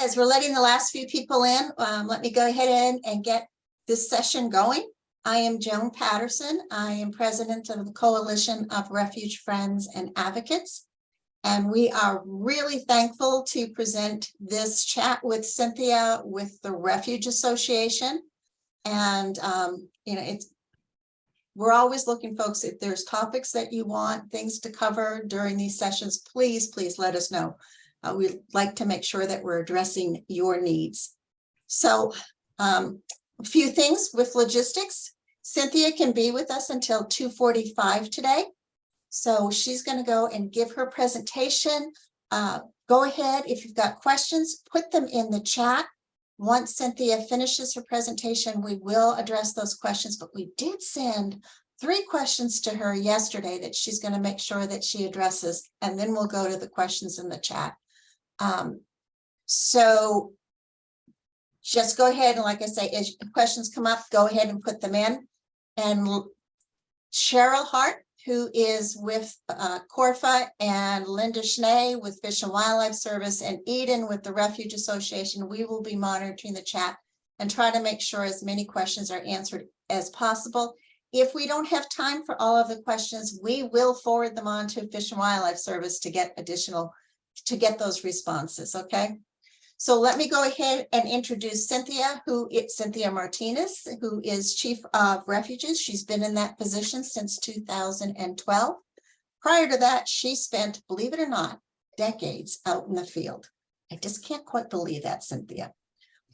As we're letting the last few people in, let me go ahead and get this session going. I am Joan Patterson. I am president of the Coalition of Refuge Friends and Advocates. And we are really thankful to present this chat with Cynthia with the Refuge Association. And, we're always looking, folks, if there's topics that you want things to cover during these sessions, please let us know. We'd like to make sure that we're addressing your needs. So a few things with logistics. Cynthia can be with us until 2:45 today. So she's going to go and give her presentation. Go ahead, if you've got questions, put them in the chat. Once Cynthia finishes her presentation, we will address those questions, but we did send 3 questions to her yesterday that she's going to make sure that she addresses, and then we'll go to the questions in the chat. So just go ahead and, like I say, as questions come up, go ahead and put them in. And Cheryl Hart, who is with Corfa, and Linda Schnee with Fish and Wildlife Service, and Eden with the Refuge Association, we will be monitoring the chat and try to make sure as many questions are answered as possible. If we don't have time for all of the questions, we will forward them on to Fish and Wildlife Service to get those responses, okay? So let me go ahead and introduce Cynthia, Cynthia Martinez, who is Chief of Refuges. She's been in that position since 2012. Prior to that, she spent, believe it or not, decades out in the field. I just can't quite believe that, Cynthia.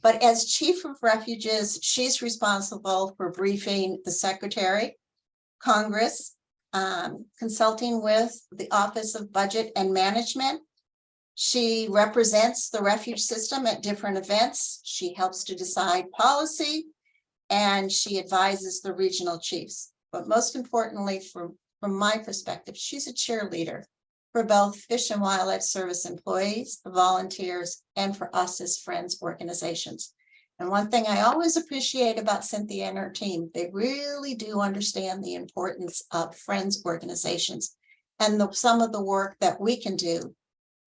But as Chief of Refuges, she's responsible for briefing the Secretary, Congress, consulting with the Office of Budget and Management. She represents the refuge system at different events. She helps to decide policy, and she advises the regional chiefs. But most importantly, from my perspective, she's a cheerleader for both Fish and Wildlife Service employees, the volunteers, and for us as Friends organizations. And one thing I always appreciate about Cynthia and her team, they really do understand the importance of Friends organizations and some of the work that we can do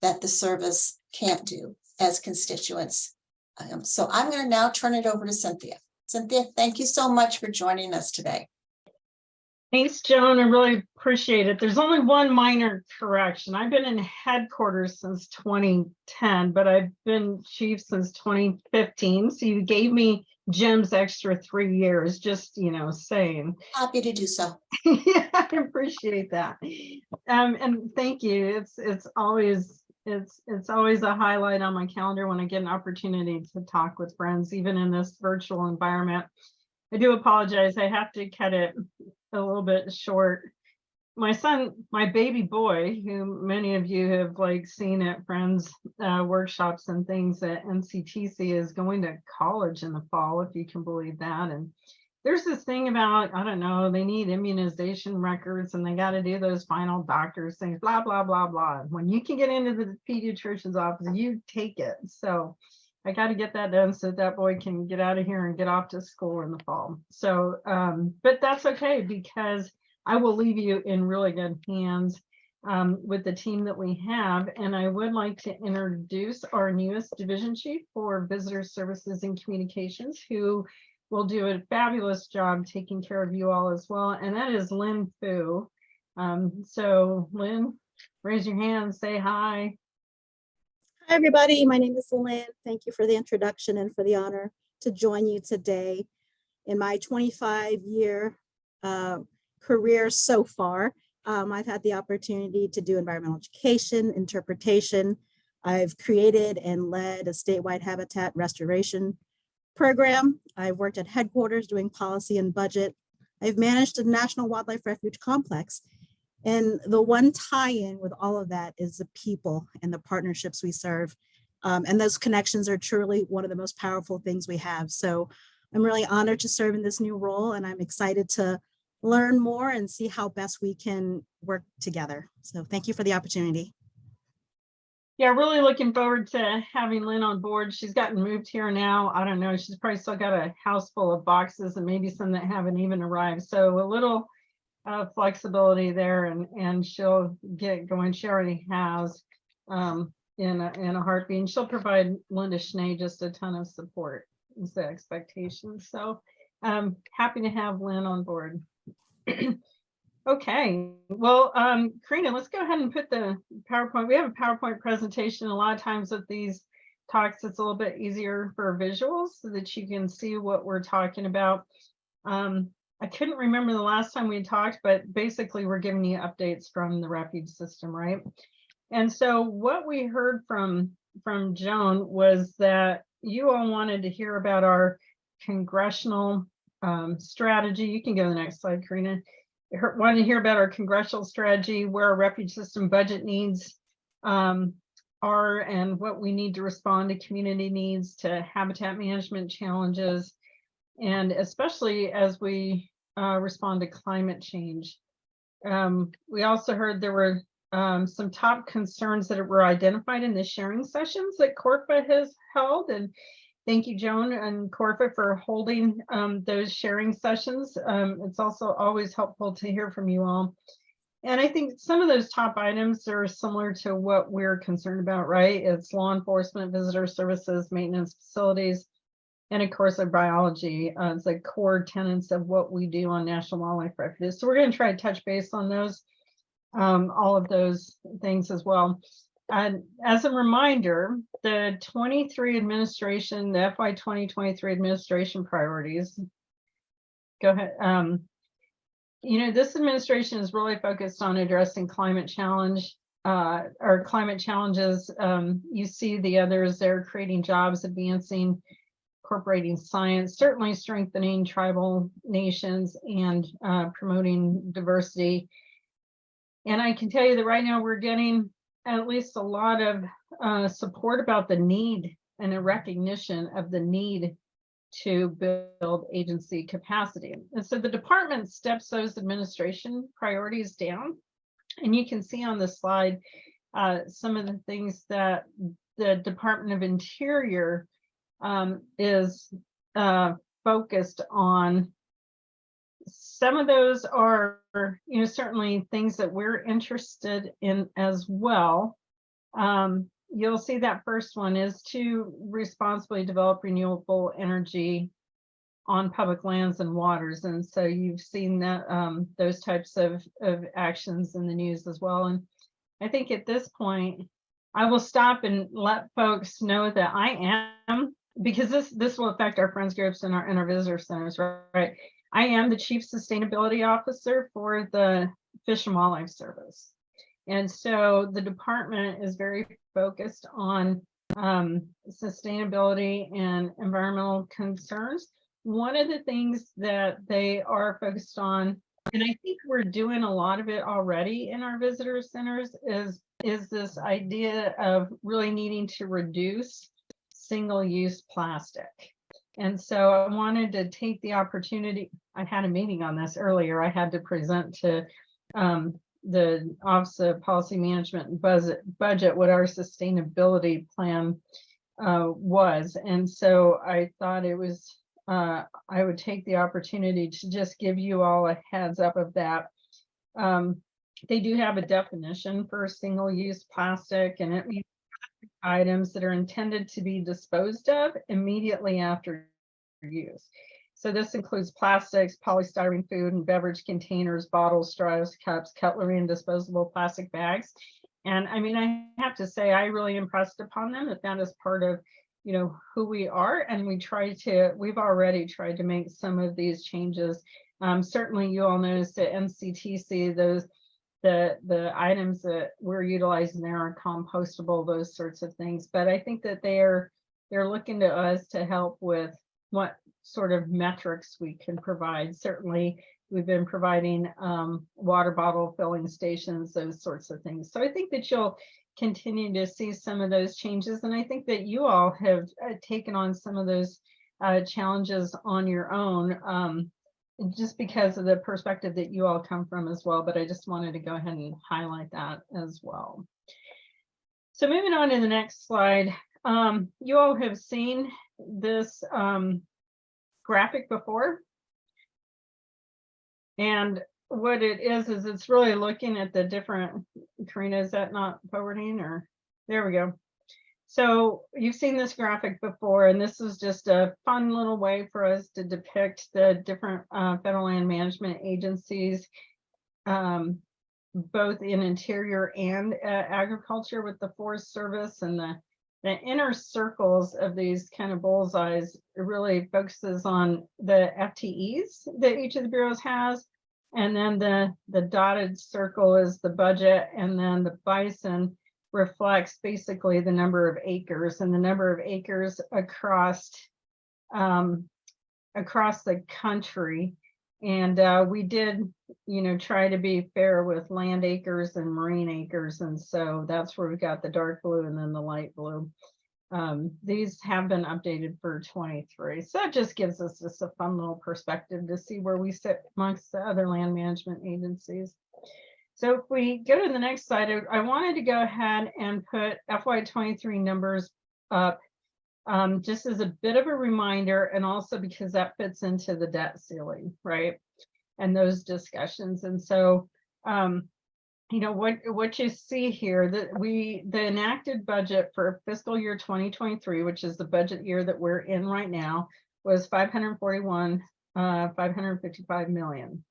that the service can't do as constituents. So I'm going to now turn it over to Cynthia. Cynthia, thank you so much for joining us today. Thanks, Joan. I really appreciate it. There's only one minor correction. I've been in headquarters since 2010, but I've been chief since 2015. So you gave me Jim's extra 3 years, just, saying. Happy to do so. Yeah, I appreciate that. And thank you. It's always a highlight on my calendar when I get an opportunity to talk with friends, even in this virtual environment. I do apologize. I have to cut it a little bit short. My son, my baby boy, who many of you have seen at Friends workshops and things at NCTC, is going to college in the fall, if you can believe that. And there's this thing about, I don't know, they need immunization records and they got to do those final doctor's things, blah, blah, blah, blah. When you can get into the pediatrician's office, you take it. So I got to get that done so that boy can get out of here and get off to school in the fall. So, but that's okay, because I will leave you in really good hands with the team that we have. And I would like to introduce our newest division chief for Visitor Services and Communications, who will do a fabulous job taking care of you all as well. And that is Lynn Fu. So Lynn, raise your hand, say hi. Hi, everybody. My name is Lynn. Thank you for the introduction and for the honor to join you today. In my 25-year career so far, I've had the opportunity to do environmental education, interpretation. I've created and led a statewide habitat restoration program. I've worked at headquarters doing policy and budget. I've managed a National Wildlife Refuge complex. And the one tie-in with all of that is the people and the partnerships we serve. And those connections are truly one of the most powerful things we have. So I'm really honored to serve in this new role, and I'm excited to learn more and see how best we can work together. So thank you for the opportunity. Yeah, really looking forward to having Lynn on board. She's gotten moved here now. I don't know, she's probably still got a house full of boxes and maybe some that haven't even arrived. So a little flexibility there, and she'll get going. She already has in a heartbeat. And she'll provide Linda Schnee just a ton of support is the expectation. So happy to have Lynn on board. Okay, well, Karina, let's go ahead and put the PowerPoint. We have a PowerPoint presentation. A lot of times with these talks, it's a little bit easier for visuals so that you can see what we're talking about. I couldn't remember the last time we talked, but basically we're giving you updates from the Refuge system, right? And so what we heard from Joan was that you all wanted to hear about our congressional strategy. You can go to the next slide, Karina. Wanted to hear about our congressional strategy, where our refuge system budget needs are, and what we need to respond to community needs, to habitat management challenges, and especially as we respond to climate change. We also heard there were some top concerns that were identified in the sharing sessions that Corfa has held, and thank you, Joan and Corfa, for holding those sharing sessions. It's also always helpful to hear from you all. And I think some of those top items are similar to what we're concerned about, right? It's law enforcement, visitor services, maintenance facilities, and of course, our biology. It's like core tenets of what we do on National Wildlife Refuges. So we're going to try to touch base on those, all of those things as well. And as a reminder, the 23 administration, the FY 2023 administration priorities, go ahead. You know, this administration is really focused on addressing climate challenge, or climate challenges. You see the others, they're creating jobs, advancing, incorporating science, certainly strengthening tribal nations, and promoting diversity. And I can tell you that right now we're getting at least a lot of support about the need and a recognition of the need to build agency capacity. And so the department steps those administration priorities down. And you can see on the slide some of the things that the Department of Interior is focused on. Some of those are, you know, certainly things that we're interested in as well. You'll see that first one is to responsibly develop renewable energy on public lands and waters. And so you've seen that those types of actions in the news as well. And I think at this point, I will stop and let folks know that I am, because this will affect our friends groups and our visitor centers, right? I am the Chief Sustainability Officer for the Fish and Wildlife Service. And so the department is very focused on sustainability and environmental concerns. One of the things that they are focused on, and I think we're doing a lot of it already in our visitor centers, is this idea of really needing to reduce single-use plastic. And so I wanted to take the opportunity. I had a meeting on this earlier. I had to present to the Office of Policy Management and Budget what our sustainability plan was. And so I thought it was, I would take the opportunity to just give you all a heads up of that. They do have a definition for single-use plastic, and it means items that are intended to be disposed of immediately after use. So this includes plastics, polystyrene, food and beverage containers, bottles, straws, cups, cutlery, and disposable plastic bags. And I mean, I have to say, I really impressed upon them that is part of, you know, who we are. And we've already tried to make some of these changes. Certainly you all noticed at NCTC, the items that we're utilizing there are compostable, those sorts of things. But I think that they're looking to us to help with what sort of metrics we can provide. Certainly we've been providing water bottle filling stations, those sorts of things. So I think that you'll continue to see some of those changes. And I think that you all have taken on some of those challenges on your own, just because of the perspective that you all come from as well. But I just wanted to go ahead and highlight that as well. So moving on to the next slide, you all have seen this graphic before. And what it is it's really looking at the different, Karina, is that not forwarding, or there we go. So you've seen this graphic before, and this is just a fun little way for us to depict the different federal land management agencies, both in interior and agriculture with the Forest Service, and the inner circles of these kind of bullseyes really focuses on the FTEs that each of the bureaus has. And then the dotted circle is the budget, and then the bison reflects basically the number of acres and the number of acres across the country. And we did, try to be fair with land acres and marine acres. And so that's where we got the dark blue and then the light blue. These have been updated for 23. So that just gives us just a fun little perspective to see where we sit amongst the other land management agencies. So if we go to the next slide, I wanted to go ahead and put FY23 numbers up just as a bit of a reminder, and also because that fits into the debt ceiling, right? And those discussions. And so, what you see here, that the enacted budget for fiscal year 2023, which is the budget year that we're in right now, was 555 million.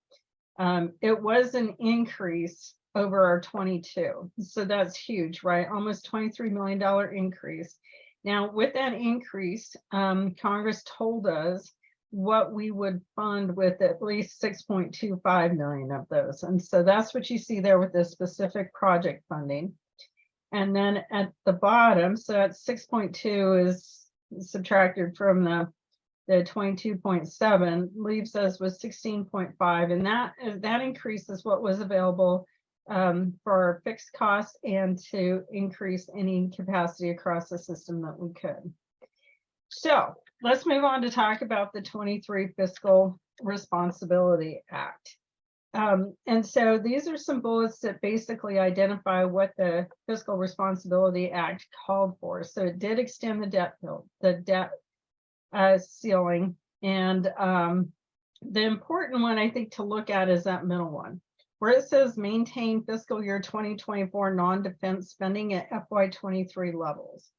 It was an increase over our 22. So that's huge, right? Almost $23 million increase. Now, with that increase, Congress told us what we would fund with at least 6.25 million of those. And so that's what you see there with this specific project funding. And then at the bottom, so at 6.2 is subtracted from the 22.7, leaves us with 16.5. And that increases what was available for our fixed costs and to increase any capacity across the system that we could. So let's move on to talk about the 23 Fiscal Responsibility Act. And so these are some bullets that basically identify what the Fiscal Responsibility Act called for. So it did extend the debt ceiling. And the important one, I think, to look at is that middle one, where it says maintain fiscal year 2024 non-defense spending at FY23 levels.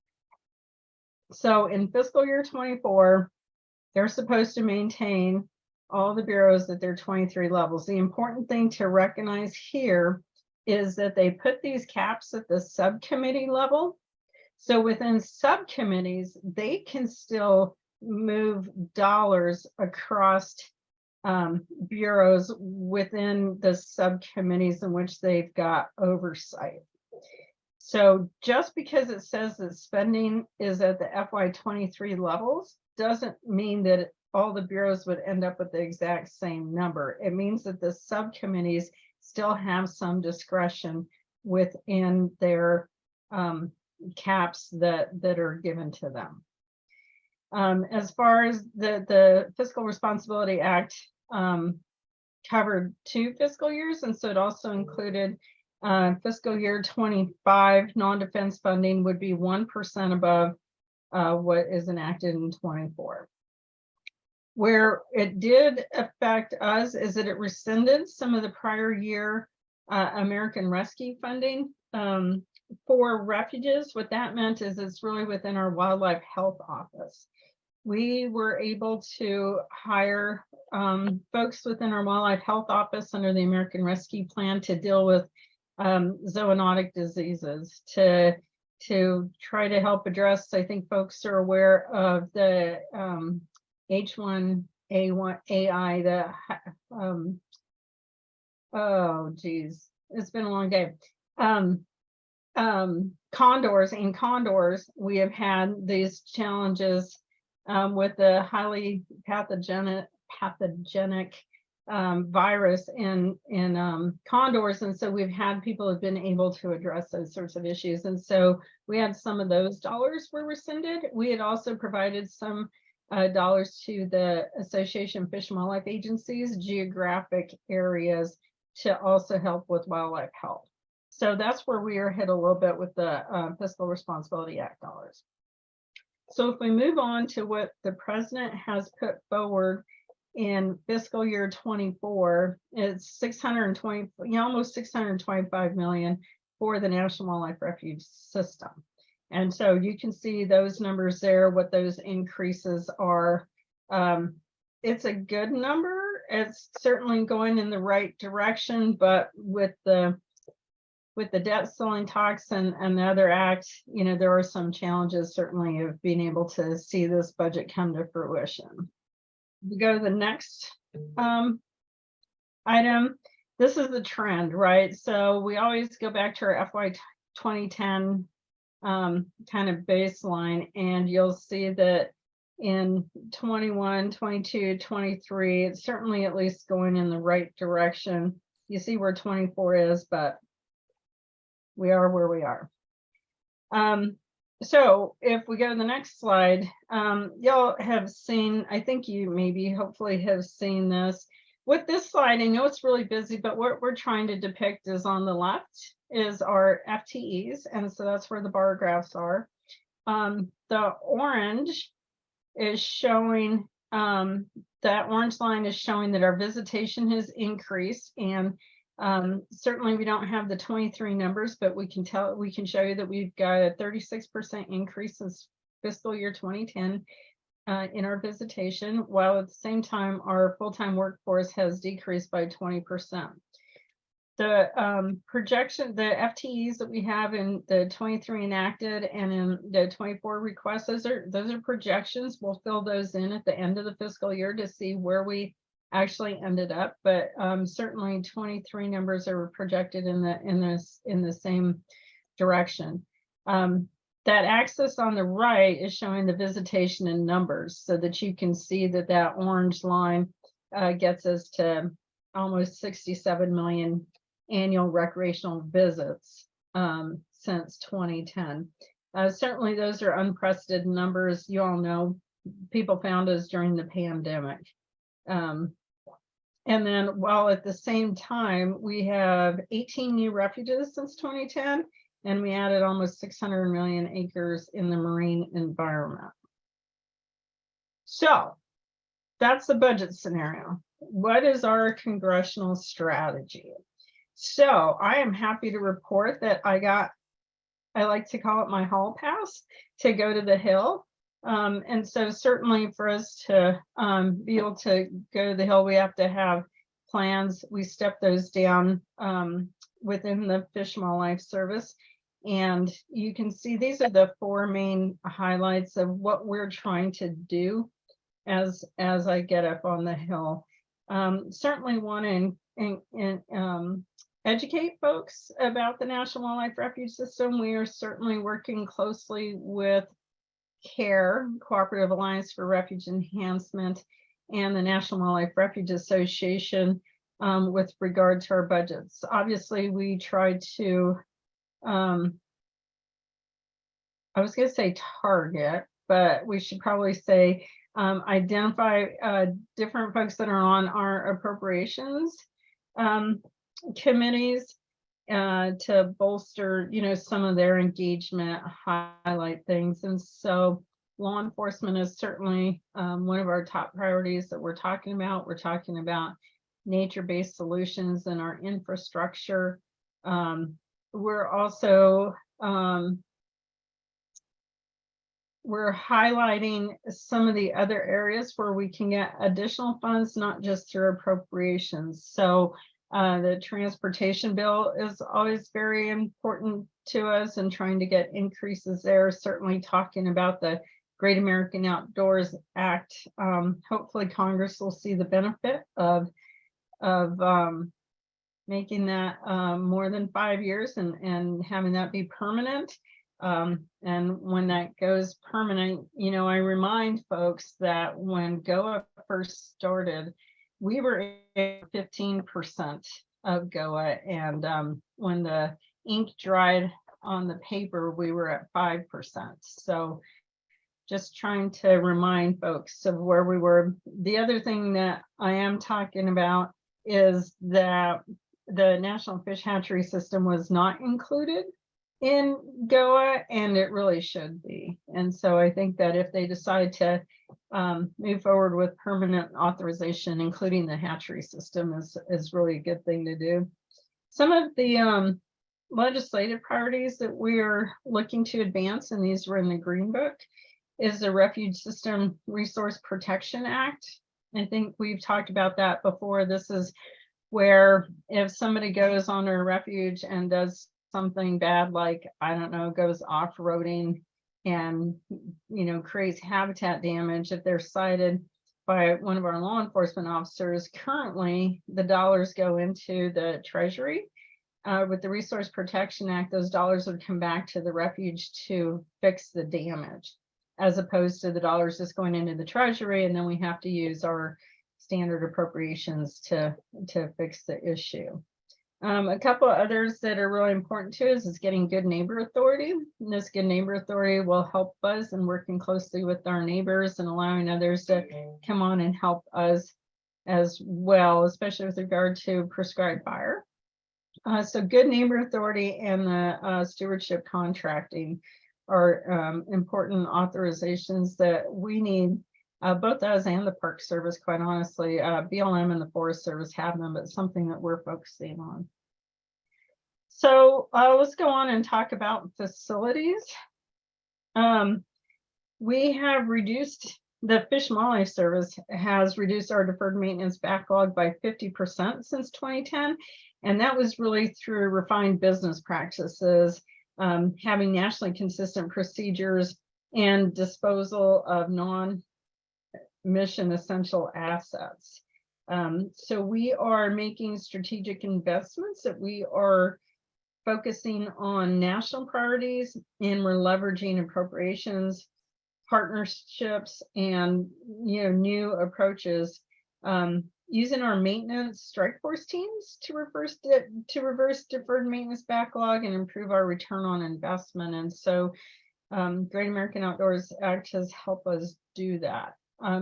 So in fiscal year 24, they're supposed to maintain all the bureaus at their 23 levels. The important thing to recognize here is that they put these caps at the subcommittee level. So within subcommittees, they can still move dollars across bureaus within the subcommittees in which they've got oversight. So just because it says that spending is at the FY23 levels doesn't mean that all the bureaus would end up with the exact same number. It means that the subcommittees still have some discretion within their caps that are given to them. As far as the Fiscal Responsibility Act covered 2 fiscal years, and so it also included fiscal year 25 non-defense funding would be 1% above what is enacted in 24. Where it did affect us is that it rescinded some of the prior year American Rescue funding for refuges. What that meant is it's really within our Wildlife Health Office. We were able to hire folks within our Wildlife Health Office under the American Rescue Plan to deal with zoonotic diseases, to try to help address, I think folks are aware of the H1AI, oh geez, it's been a long day. Condors, we have had these challenges with the highly pathogenic virus in condors, and so we've had people who've been able to address those sorts of issues, and so we had some of those dollars were rescinded. We had also provided some dollars to the Association of Fish and Wildlife Agencies geographic areas to also help with wildlife health. So that's where we are hit a little bit with the Fiscal Responsibility Act dollars. So if we move on to what the president has put forward in fiscal year 24, it's almost 625 million for the National Wildlife Refuge system. And so you can see those numbers there, what those increases are. It's a good number. It's certainly going in the right direction, but with the debt ceiling talks and the other act, you know, there are some challenges certainly of being able to see this budget come to fruition. We go to the next item. This is the trend, right? So we always go back to our FY 2010 kind of baseline, and you'll see that in 21, 22, 23, it's certainly at least going in the right direction. You see where 24 is, but we are where we are. So if we go to the next slide, y'all have seen, I think you maybe hopefully have seen this. With this slide, I know it's really busy, but what we're trying to depict is on the left is our FTEs, and so that's where the bar graphs are. The orange is showing, that orange line is showing that our visitation has increased, and certainly we don't have the 23 numbers, but we can show you that we've got a 36% increase since fiscal year 2010 in our visitation, while at the same time our full-time workforce has decreased by 20%. The projection, the FTEs that we have in the 23 enacted and in the 24 requests, those are projections. We'll fill those in at the end of the fiscal year to see where we actually ended up, but certainly 23 numbers are projected in the same direction. That axis on the right is showing the visitation in numbers, so that you can see that that orange line gets us to almost 67 million annual recreational visits since 2010. Certainly those are unprecedented numbers. You all know people found us during the pandemic. And then while at the same time, we have 18 new refuges since 2010, and we added almost 600 million acres in the marine environment. So that's the budget scenario. What is our congressional strategy? So I am happy to report that I like to call it my hall pass to go to the Hill. And so certainly for us to be able to go to the Hill, we have to have plans. We step those down within the Fish and Wildlife Service. And you can see these are the 4 main highlights of what we're trying to do as I get up on the Hill. Certainly want to educate folks about the National Wildlife Refuge System. We are certainly working closely with CARE, Cooperative Alliance for Refuge Enhancement, and the National Wildlife Refuge Association with regard to our budgets. Obviously, we try to, I was going to say target, but we should probably say identify different folks that are on our appropriations committees to bolster, you know, some of their engagement, highlight things. And so law enforcement is certainly one of our top priorities that we're talking about. We're talking about nature-based solutions in our infrastructure. We're also we're highlighting some of the other areas where we can get additional funds, not just through appropriations. So the transportation bill is always very important to us, and trying to get increases there. Certainly talking about the Great American Outdoors Act. Hopefully Congress will see the benefit of making that more than 5 years and having that be permanent. And when that goes permanent, you know, I remind folks that when GOA first started, we were at 15% of GOA, and when the ink dried on the paper, we were at 5%. So just trying to remind folks of where we were. The other thing that I am talking about is that the National Fish Hatchery System was not included in GOA, and it really should be. And so I think that if they decide to move forward with permanent authorization, including the hatchery system, is really a good thing to do. Some of the legislative priorities that we are looking to advance, and these were in the Green Book, is the Refuge System Resource Protection Act. I think we've talked about that before. This is where if somebody goes on a refuge and does something bad, like, I don't know, goes off-roading and, you know, creates habitat damage, if they're cited by one of our law enforcement officers, currently the dollars go into the Treasury. With the Resource Protection Act, those dollars would come back to the refuge to fix the damage, as opposed to the dollars just going into the Treasury, and then we have to use our standard appropriations to fix the issue. A couple of others that are really important to us is getting good neighbor authority. And this good neighbor authority will help us in working closely with our neighbors and allowing others to come on and help us as well, especially with regard to prescribed fire. So good neighbor authority and the stewardship contracting are important authorizations that we need. Both us and the Park Service, quite honestly. BLM and the Forest Service have them, but something that we're focusing on. So let's go on and talk about facilities. We have reduced, the Fish and Wildlife Service has reduced our deferred maintenance backlog by 50% since 2010. And that was really through refined business practices, having nationally consistent procedures, and disposal of non-mission essential assets. So we are making strategic investments that we are focusing on national priorities, and we're leveraging appropriations, partnerships, and new approaches, using our maintenance strike force teams to reverse deferred maintenance backlog and improve our return on investment. And so Great American Outdoors Act has helped us do that.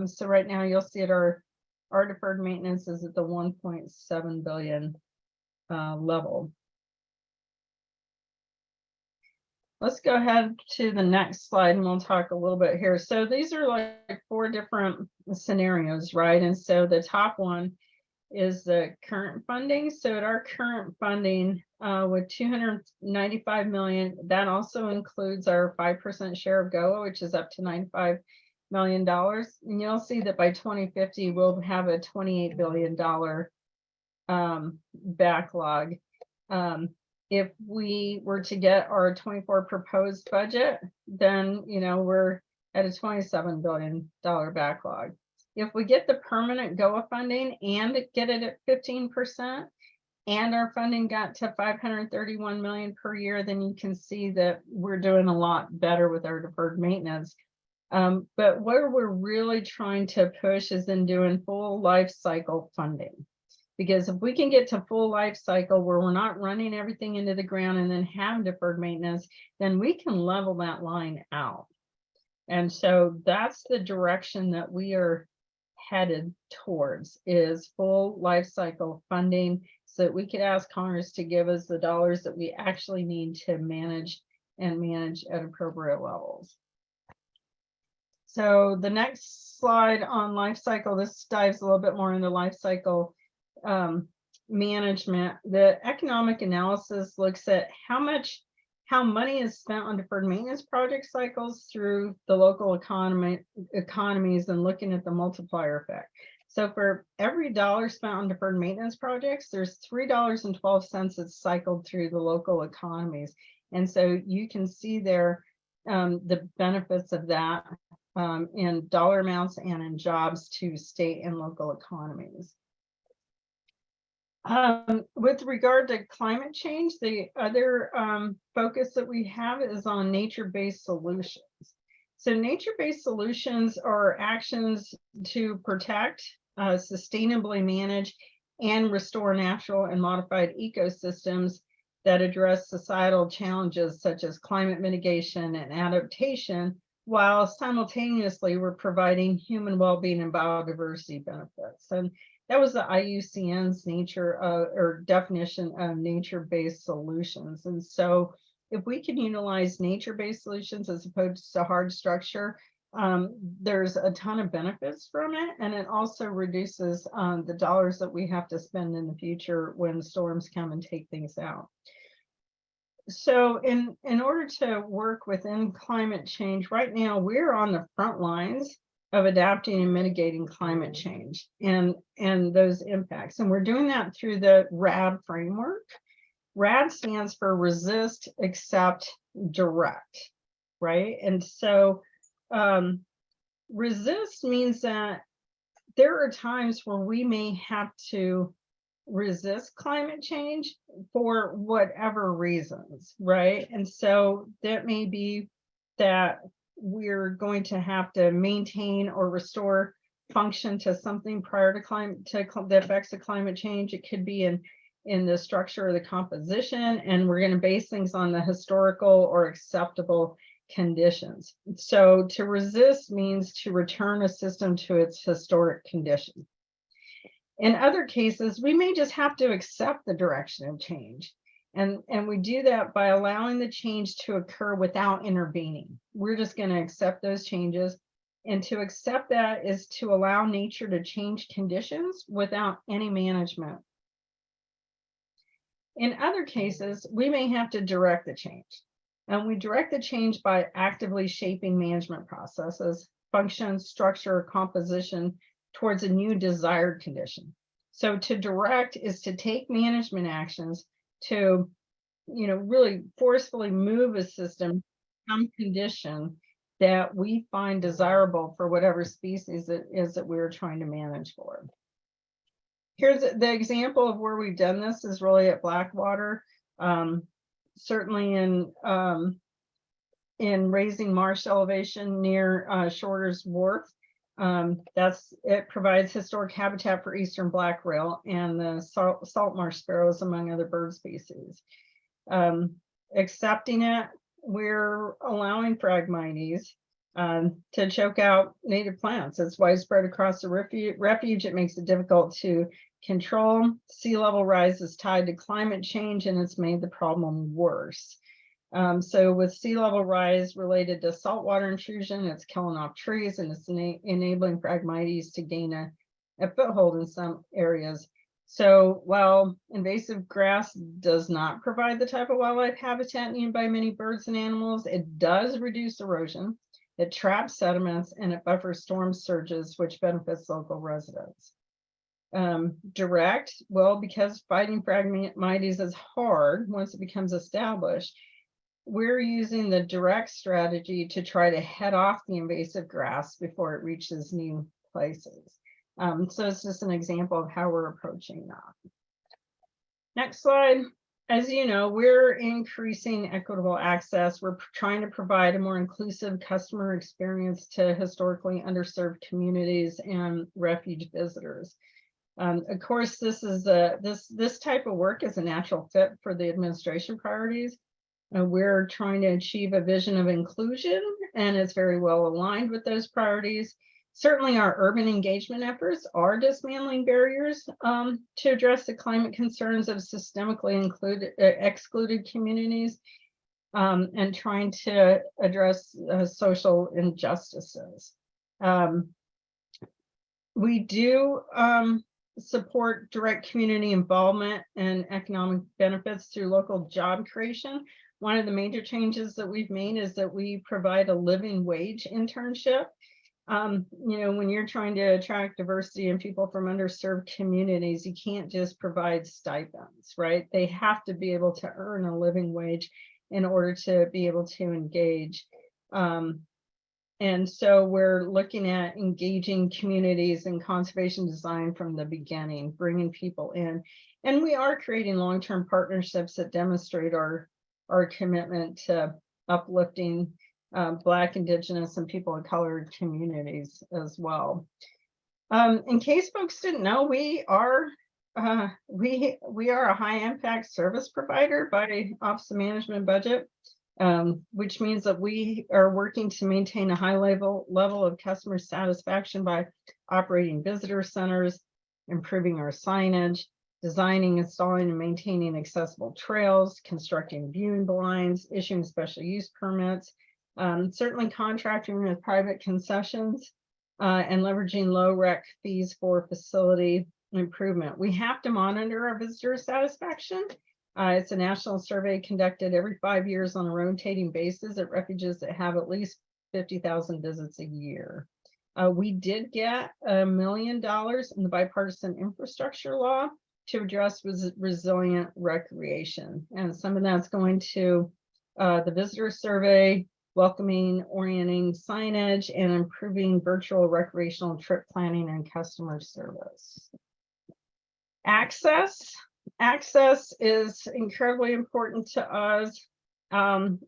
So right now you'll see our deferred maintenance is at the 1.7 billion level. Let's go ahead to the next slide and we'll talk a little bit here. So these are like 4 different scenarios, right? And so the top one is the current funding. So at our current funding with 295 million, that also includes our 5% share of GOA, which is up to $95 million. And you'll see that by 2050, we'll have a $28 billion backlog. If we were to get our 24 proposed budget, then we're at a $27 billion backlog. If we get the permanent GOA funding and get it at 15%, and our funding got to 531 million per year, then you can see that we're doing a lot better with our deferred maintenance. But where we're really trying to push is in doing full life cycle funding. Because if we can get to full life cycle where we're not running everything into the ground and then have deferred maintenance, then we can level that line out. And so that's the direction that we are headed towards, is full life cycle funding, so that we could ask Congress to give us the dollars that we actually need to manage at appropriate levels. So the next slide on life cycle, this dives a little bit more into life cycle management. The economic analysis looks at how money is spent on deferred maintenance project cycles through the local economies, and looking at the multiplier effect. So for every dollar spent on deferred maintenance projects, there's $3.12 that's cycled through the local economies. And so you can see there the benefits of that in dollar amounts and in jobs to state and local economies. With regard to climate change, the other focus that we have is on nature-based solutions. So nature-based solutions are actions to protect, sustainably manage, and restore natural and modified ecosystems that address societal challenges such as climate mitigation and adaptation, while simultaneously we're providing human well-being and biodiversity benefits. And that was the IUCN's definition of nature-based solutions. And so if we can utilize nature-based solutions as opposed to hard structure, there's a ton of benefits from it. And it also reduces the dollars that we have to spend in the future when storms come and take things out. So in order to work within climate change, right now we're on the front lines of adapting and mitigating climate change and those impacts. And we're doing that through the RAD framework. RAD stands for resist, accept, direct, right? And so resist means that there are times where we may have to resist climate change for whatever reasons, right? And so that may be that we're going to have to maintain or restore function to something prior to the effects of climate change. It could be in the structure or the composition, and we're going to base things on the historical or acceptable conditions. So to resist means to return a system to its historic condition. In other cases, we may just have to accept the direction of change. And we do that by allowing the change to occur without intervening. We're just going to accept those changes. And to accept that is to allow nature to change conditions without any management. In other cases, we may have to direct the change. And we direct the change by actively shaping management processes, functions, structure, composition towards a new desired condition. So to direct is to take management actions to, really forcefully move a system to some condition that we find desirable for whatever species it is that we're trying to manage for. Here's the example of where we've done this is really at Blackwater. Certainly in raising marsh elevation near Shorter's Wharf. It provides historic habitat for eastern black rail and the salt marsh sparrows, among other bird species. Accepting it, we're allowing Phragmites to choke out native plants. It's widespread across the refuge. It makes it difficult to control. Sea level rise is tied to climate change, and it's made the problem worse. So with sea level rise related to saltwater intrusion, it's killing off trees and it's enabling Phragmites to gain a foothold in some areas. So while invasive grass does not provide the type of wildlife habitat needed by many birds and animals, it does reduce erosion, it traps sediments, and it buffers storm surges, which benefits local residents. Direct, well, because fighting Phragmites is hard once it becomes established, we're using the direct strategy to try to head off the invasive grass before it reaches new places. So it's just an example of how we're approaching that. Next slide. As you know, we're increasing equitable access. We're trying to provide a more inclusive customer experience to historically underserved communities and refuge visitors. Of course, this type of work is a natural fit for the administration priorities. We're trying to achieve a vision of inclusion, and it's very well aligned with those priorities. Certainly, our urban engagement efforts are dismantling barriers to address the climate concerns of systemically excluded communities and trying to address social injustices. We do support direct community involvement and economic benefits through local job creation. One of the major changes that we've made is that we provide a living wage internship. When you're trying to attract diversity and people from underserved communities, you can't just provide stipends, right? They have to be able to earn a living wage in order to be able to engage. And so we're looking at engaging communities in conservation design from the beginning, bringing people in. And we are creating long-term partnerships that demonstrate our commitment to uplifting Black, Indigenous, and people of color communities as well. In case folks didn't know, we are a high impact service provider by Office of Management and Budget, which means that we are working to maintain a high level of customer satisfaction by operating visitor centers, improving our signage, designing, installing, and maintaining accessible trails, constructing viewing blinds, issuing special use permits, certainly contracting with private concessions, and leveraging low rec fees for facility improvement. We have to monitor our visitor satisfaction, It's a national survey conducted every 5 years on a rotating basis at refuges that have at least 50,000 visits a year. We did get $1 million in the bipartisan infrastructure law to address resilient recreation. And some of that's going to the visitor survey, welcoming, orienting signage, and improving virtual recreational trip planning and customer service. Access is incredibly important to us.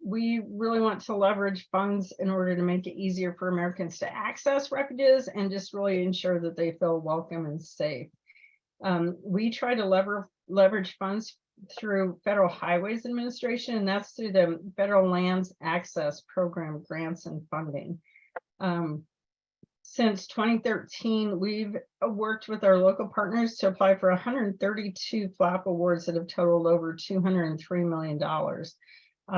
We really want to leverage funds in order to make it easier for Americans to access refuges and just really ensure that they feel welcome and safe. We try to leverage funds through Federal Highways Administration, and that's through the Federal Lands Access Program grants and funding. Since 2013, we've worked with our local partners to apply for 132 FLAP awards that have totaled over $203 million.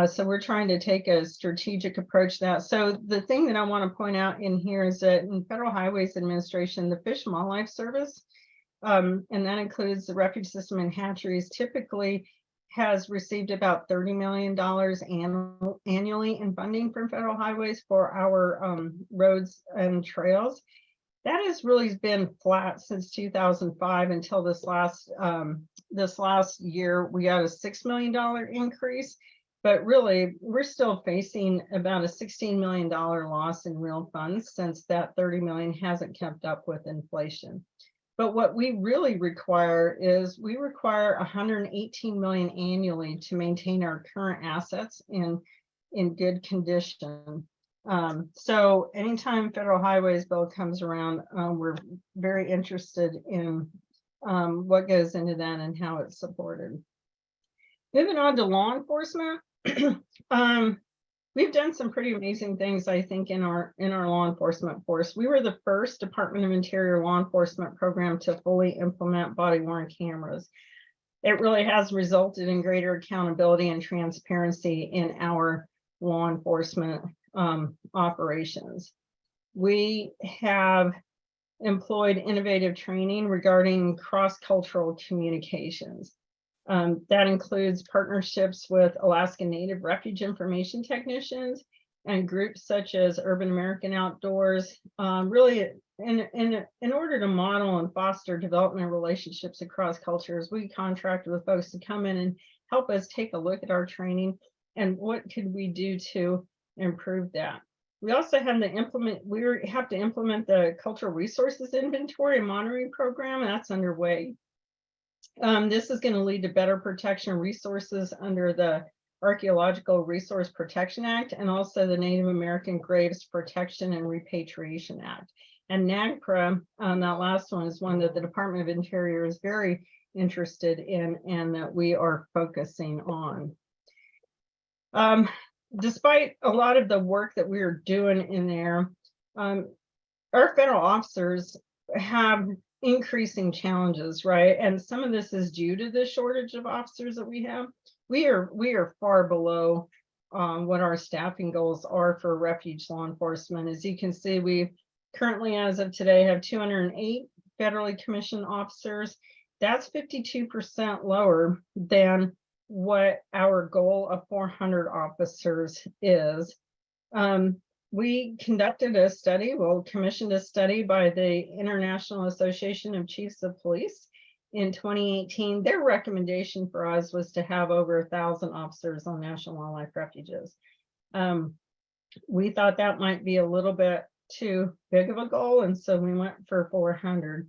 So we're trying to take a strategic approach to that. So the thing that I want to point out in here is that in Federal Highways Administration, the Fish and Wildlife Service, and that includes the refuge system and hatcheries, typically has received about $30 million annually in funding from federal highways for our roads and trails. That has really been flat since 2005 until this last year. We got a $6 million increase, but really we're still facing about a $16 million loss in real funds since that $30 million hasn't kept up with inflation. But what we really require is we require $118 million annually to maintain our current assets in good condition. So anytime federal highways bill comes around, we're very interested in what goes into that and how it's supported. Moving on to law enforcement. We've done some pretty amazing things, I think, in our law enforcement force. We were the first Department of Interior law enforcement program to fully implement body-worn cameras. It really has resulted in greater accountability and transparency in our law enforcement operations. We have employed innovative training regarding cross-cultural communications. That includes partnerships with Alaska Native Refuge Information Technicians and groups such as Urban American Outdoors, really in order to model and foster development relationships across cultures. We contract with folks to come in and help us take a look at our training and what could we do to improve that. We also have to implement the cultural resources inventory and monitoring program, and that's underway. This is going to lead to better protection resources under the Archaeological Resource Protection Act and also the Native American Graves Protection and Repatriation Act. And NAGPRA, that last one, is one that the Department of Interior is very interested in and that we are focusing on. Despite a lot of the work that we are doing in there, our federal officers have increasing challenges, right? And some of this is due to the shortage of officers that we have. We are far below what our staffing goals are for refuge law enforcement. As you can see, we currently, as of today, have 208 federally commissioned officers. That's 52% lower than what our goal of 400 officers is. We conducted a study, commissioned a study by the International Association of Chiefs of Police in 2018. Their recommendation for us was to have over 1,000 officers on national wildlife refuges. We thought that might be a little bit too big of a goal, and so we went for 400.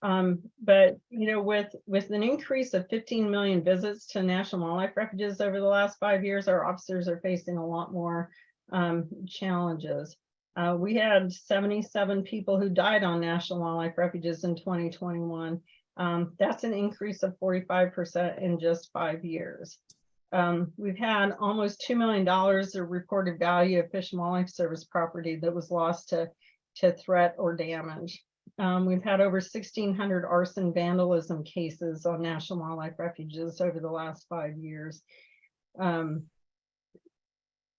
But with an increase of 15 million visits to national wildlife refuges over the last 5 years, our officers are facing a lot more challenges. We had 77 people who died on national wildlife refuges in 2021. That's an increase of 45% in just 5 years. We've had almost $2 million of reported value of Fish and Wildlife Service property that was lost to threat or damage. We've had over 1,600 arson vandalism cases on national wildlife refuges over the last 5 years.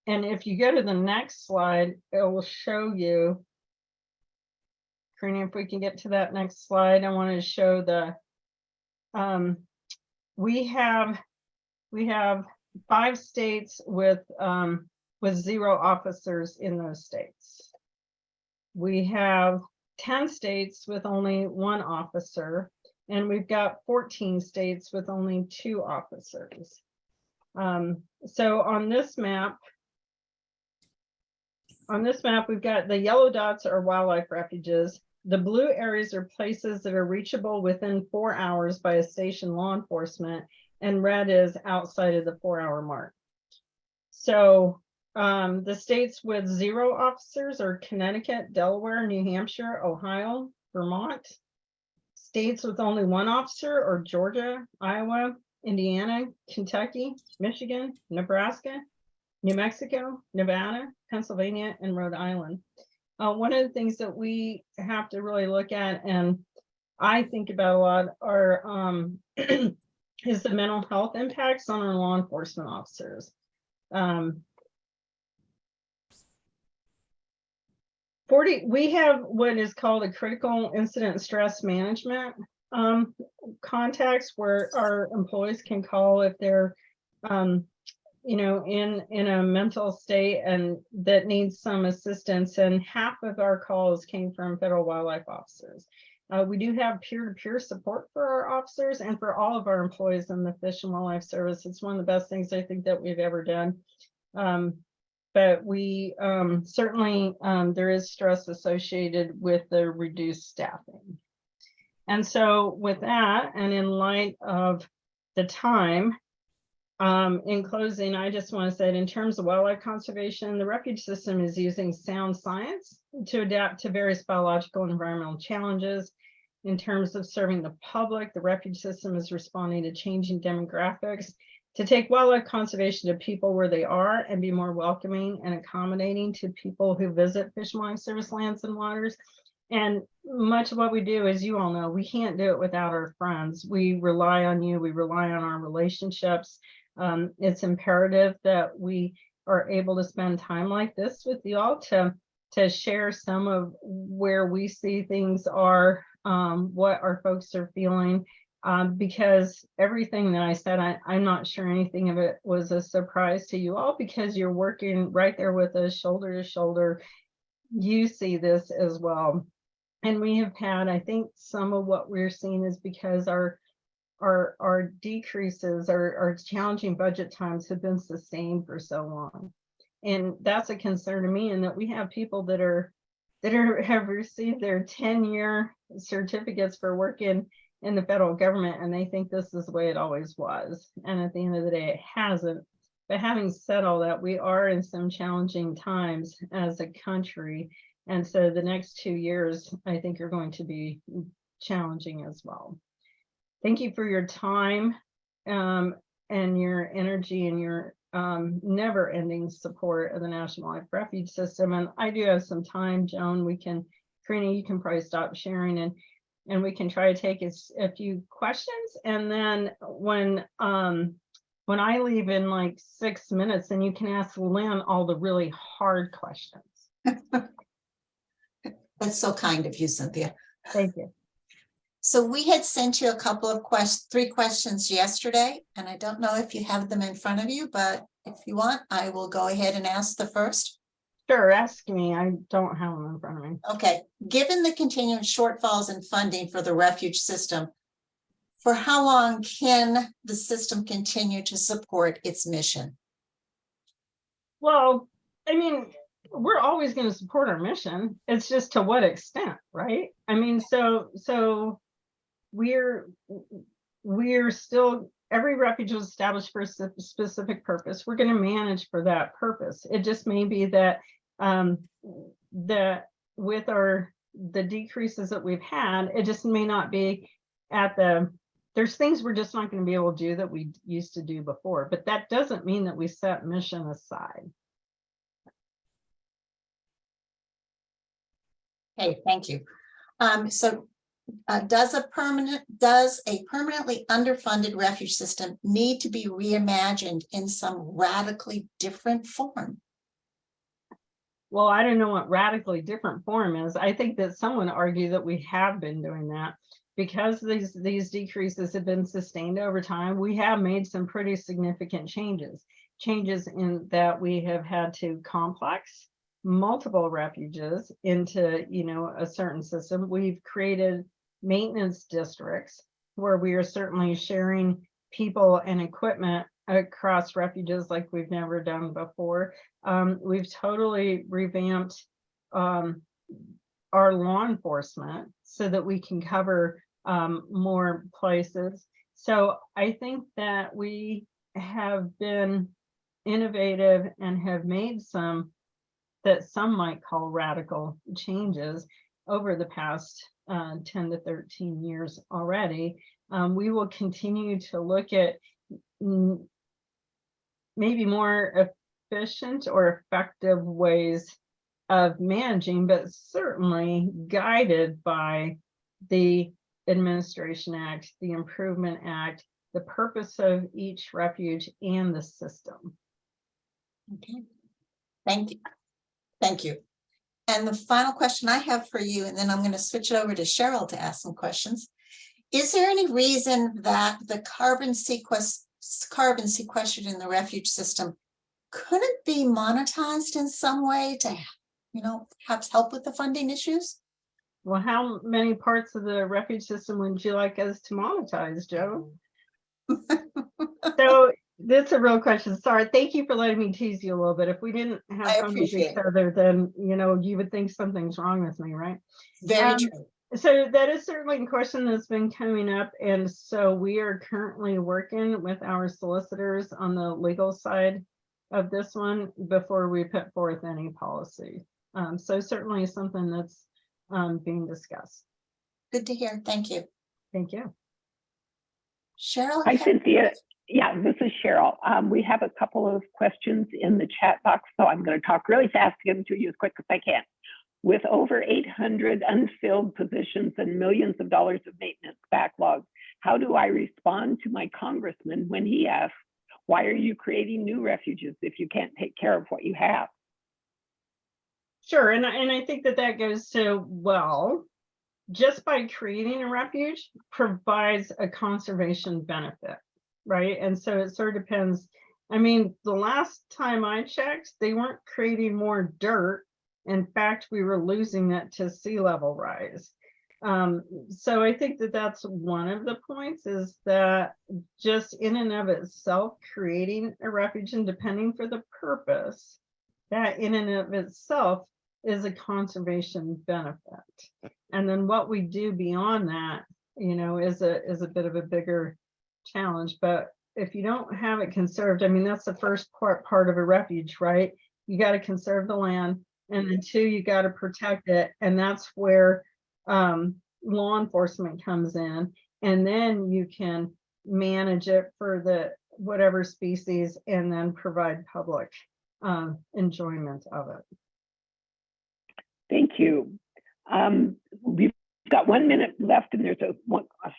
And if you go to the next slide, it will show you, Karina, if we can get to that next slide, I want to show the, we have we have 5 states with 0 officers in those states. We have 10 states with only 1 officer, and we've got 14 states with only 2 officers. So on this map, we've got the yellow dots are wildlife refuges. The blue areas are places that are reachable within 4 hours by a station law enforcement, and red is outside of the 4-hour mark. So the states with 0 officers are Connecticut, Delaware, New Hampshire, Ohio, Vermont. States with only 1 officer are Georgia, Iowa, Indiana, Kentucky, Michigan, Nebraska, New Mexico, Nevada, Pennsylvania, and Rhode Island. One of the things that we have to really look at, and I think about a lot, are is the mental health impacts on our law enforcement officers. We have what is called a critical incident stress management contacts, where our employees can call if they're you know, in a mental state and that needs some assistance, and half of our calls came from federal wildlife officers. We do have peer-to-peer support for our officers and for all of our employees in the Fish and Wildlife Service. It's one of the best things I think that we've ever done. But we certainly, there is stress associated with the reduced staffing. And so with that, and in light of the time, in closing, I just want to say that in terms of wildlife conservation, the refuge system is using sound science to adapt to various biological and environmental challenges. In terms of serving the public, the refuge system is responding to changing demographics to take wildlife conservation to people where they are and be more welcoming and accommodating to people who visit Fish and Wildlife Service lands and waters. And much of what we do, as you all know, we can't do it without our friends. We rely on you, we rely on our relationships. It's imperative that we are able to spend time like this with you all to share some of where we see things are, what our folks are feeling, because everything that I said, I'm not sure anything of it was a surprise to you all, because you're working right there with us, shoulder to shoulder. You see this as well. And we have had, I think some of what we're seeing is because our decreases, our challenging budget times have been sustained for so long. And that's a concern to me, in that we have people that have received their 10-year certificates for working in the federal government, and they think this is the way it always was. And at the end of the day, it hasn't. But having said all that, we are in some challenging times as a country. And so the next 2 years, I think, are going to be challenging as well. Thank you for your time and your energy and your never-ending support of the National Wildlife Refuge System. And I do have some time, Joan. Karina, you can probably stop sharing, and we can try to take a few questions. And then when I leave in like 6 minutes, then you can ask Lynn all the really hard questions. That's so kind of you, Cynthia. Thank you. So we had sent you a couple of 3 questions yesterday, and I don't know if you have them in front of you, but if you want, I will go ahead and ask the first. Sure, ask me. I don't have them in front of me. Okay. Given the continuing shortfalls in funding for the refuge system, for how long can the system continue to support its mission? Well, I mean, we're always going to support our mission. It's just to what extent, right? I mean, so we're still, every refuge is established for a specific purpose. We're going to manage for that purpose. It just may be that that with the decreases that we've had, it just may not be at there's things we're just not going to be able to do that we used to do before, but that doesn't mean that we set mission aside. Okay, thank you. Does a permanently underfunded refuge system need to be reimagined in some radically different form? Well, I don't know what radically different form is. I think that some would argue that we have been doing that, because these decreases have been sustained over time, we have made some pretty significant changes in that we have had to complex multiple refuges into, you know, a certain system. We've created maintenance districts where we are certainly sharing people and equipment across refuges like we've never done before. We've totally revamped our law enforcement so that we can cover more places. So I think that we have been innovative and have made some that some might call radical changes over the past 10 to 13 years already. We will continue to look at maybe more efficient or effective ways of managing, but certainly guided by the Administration Act, the Improvement Act, the purpose of each refuge, and the system. Okay, thank you. Thank you. And the final question I have for you, and then I'm going to switch it over to Cheryl to ask some questions. Is there any reason that the carbon sequestered in the refuge system couldn't be monetized in some way to, you know, perhaps help with the funding issues? Well, how many parts of the refuge system would you like us to monetize, Joe? So that's a real question. Sorry, thank you for letting me tease you a little bit. If we didn't have fun with each other, then, you know, you would think something's wrong with me, right? Very true. So that is certainly a question that's been coming up. And so we are currently working with our solicitors on the legal side of this one before we put forth any policy. So certainly something that's being discussed. Good to hear. Thank you. Thank you. Cheryl? Hi, Cynthia. Yeah, this is Cheryl. We have a couple of questions in the chat box, so I'm going to talk really fast to get them to you as quick as I can. With over 800 unfilled positions and millions of dollars of maintenance backlog, how do I respond to my congressman when he asks, why are you creating new refuges if you can't take care of what you have? Sure, and I think that goes to, well, just by creating a refuge provides a conservation benefit, right? And so it sort of depends. I mean, the last time I checked, they weren't creating more dirt. In fact, we were losing it to sea level rise. So I think that that's one of the points, is that just in and of itself, creating a refuge and depending for the purpose, that in and of itself is a conservation benefit. And then what we do beyond that, you know, is a bit of a bigger challenge. But if you don't have it conserved, I mean, that's the first part of a refuge, right? You got to conserve the land, and then two, you got to protect it. And that's where law enforcement comes in, and then you can manage it for the whatever species and then provide public enjoyment of it. Thank you. We've got 1 minute left, and there's a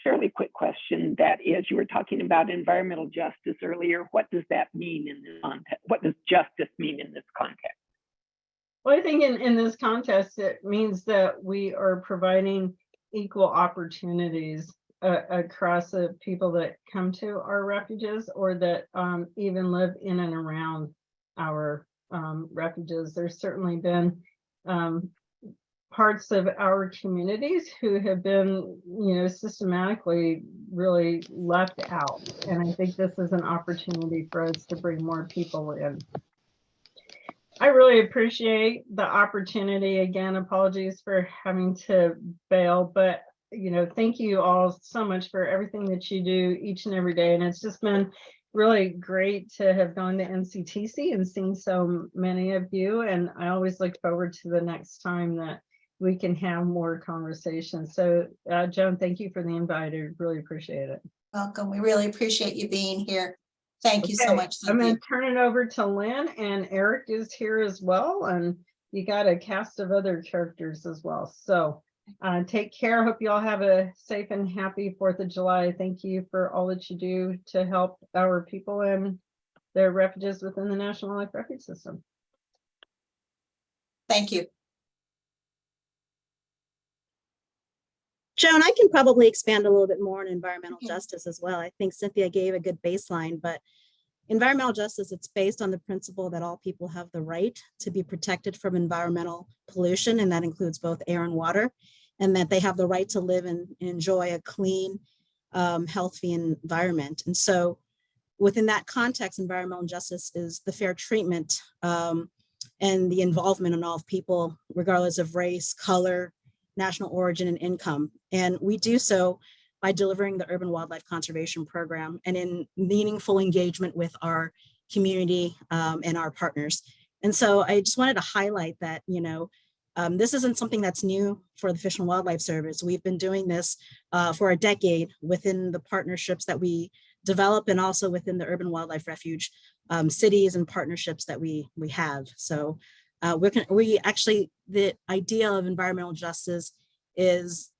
fairly quick question. That is, you were talking about environmental justice earlier. What does that mean in this context? What does justice mean in this context? Well, I think in this context, it means that we are providing equal opportunities across the people that come to our refuges, or that even live in and around our refuges. There's certainly been parts of our communities who have been, you know, systematically really left out. And I think this is an opportunity for us to bring more people in. I really appreciate the opportunity. Again, apologies for having to bail, but, you know, thank you all so much for everything that you do each and every day. And it's just been really great to have gone to NCTC and seen so many of you. And I always look forward to the next time that we can have more conversations. So Joan, thank you for the invite. I really appreciate it. Welcome. We really appreciate you being here. Thank you so much. I'm going to turn it over to Lynn, and Eric is here as well. And you got a cast of other characters as well. So take care. Hope you all have a safe and happy 4th of July. Thank you for all that you do to help our people in their refuges within the National Wildlife Refuge System. Thank you. Joan, I can probably expand a little bit more on environmental Okay. justice as well. I think Cynthia gave a good baseline, but environmental justice, it's based on the principle that all people have the right to be protected from environmental pollution, and that includes both air and water, and that they have the right to live and enjoy a clean, healthy environment. And so within that context, environmental justice is the fair treatment and the involvement of all people, regardless of race, color, national origin, and income. And we do so by delivering the Urban Wildlife Conservation Program and in meaningful engagement with our community and our partners. And so I just wanted to highlight that, this isn't something that's new for the Fish and Wildlife Service. We've been doing this for a decade within the partnerships that we develop and also within the Urban Wildlife Refuge cities and partnerships that we have. So the idea of environmental justice is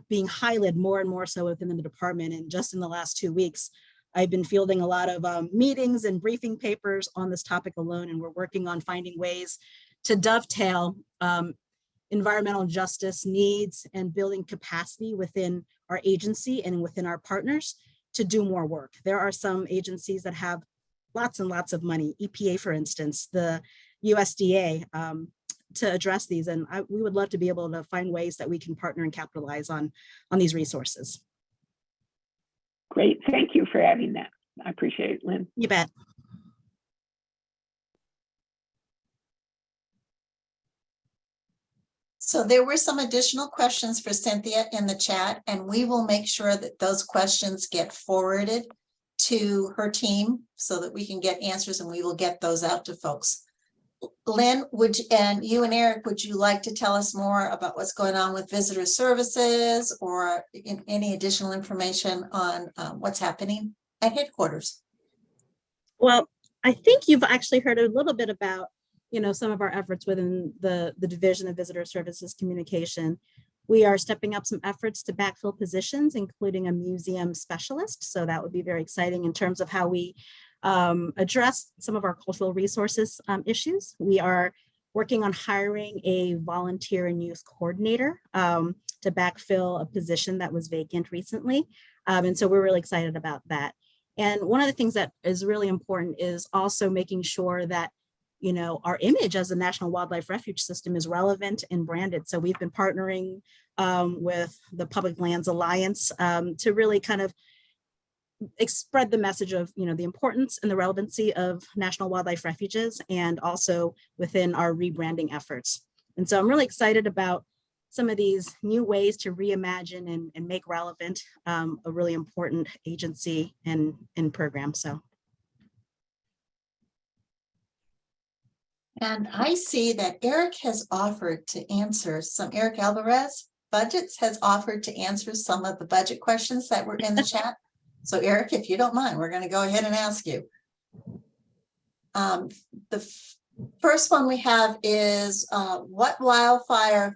being highlighted more and more so within the department. And just in the last 2 weeks, I've been fielding a lot of meetings and briefing papers on this topic alone, and we're working on finding ways to dovetail environmental justice needs and building capacity within our agency and within our partners to do more work. There are some agencies that have lots and lots of money, EPA, for instance, the USDA, to address these. And we would love to be able to find ways that we can partner and capitalize on these resources. Great, thank you for adding that. I appreciate it, Lynn. You bet. So there were some additional questions for Cynthia in the chat, and we will make sure that those questions get forwarded to her team so that we can get answers, and we will get those out to folks. Lynn, and you and Eric, would you like to tell us more about what's going on with visitor services or any additional information on what's happening at headquarters? Well, I think you've actually heard a little bit about, some of our efforts within the Division of Visitor Services Communication. We are stepping up some efforts to backfill positions, including a museum specialist. So that would be very exciting in terms of how we address some of our cultural resources issues. We are working on hiring a volunteer and youth coordinator to backfill a position that was vacant recently. And so we're really excited about that. And one of the things that is really important is also making sure that our image as a National Wildlife Refuge System is relevant and branded. So we've been partnering with the Public Lands Alliance to really kind of spread the message of, the importance and the relevancy of National Wildlife Refuges, and also within our rebranding efforts. And so I'm really excited about some of these new ways to reimagine and make relevant a really important agency and program. So. And I see that Eric has offered to answer Eric Alvarez Budgets has offered to answer some of the budget questions that were in the chat. So Eric, if you don't mind, we're going to go ahead and ask you. The first one we have is what wildfires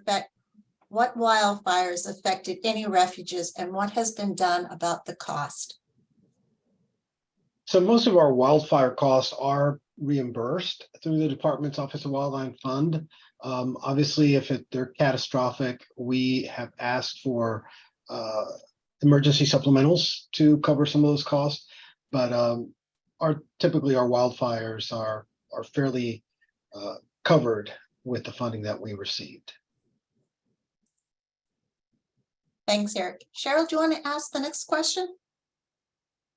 affected any refuges, and what has been done about the cost? So most of our wildfire costs are reimbursed through the Department's Office of Wildland Fund. Obviously, if they're catastrophic, we have asked for emergency supplementals to cover some of those costs. But typically our wildfires are fairly covered with the funding that we received. Thanks, Eric. Cheryl, do you want to ask the next question?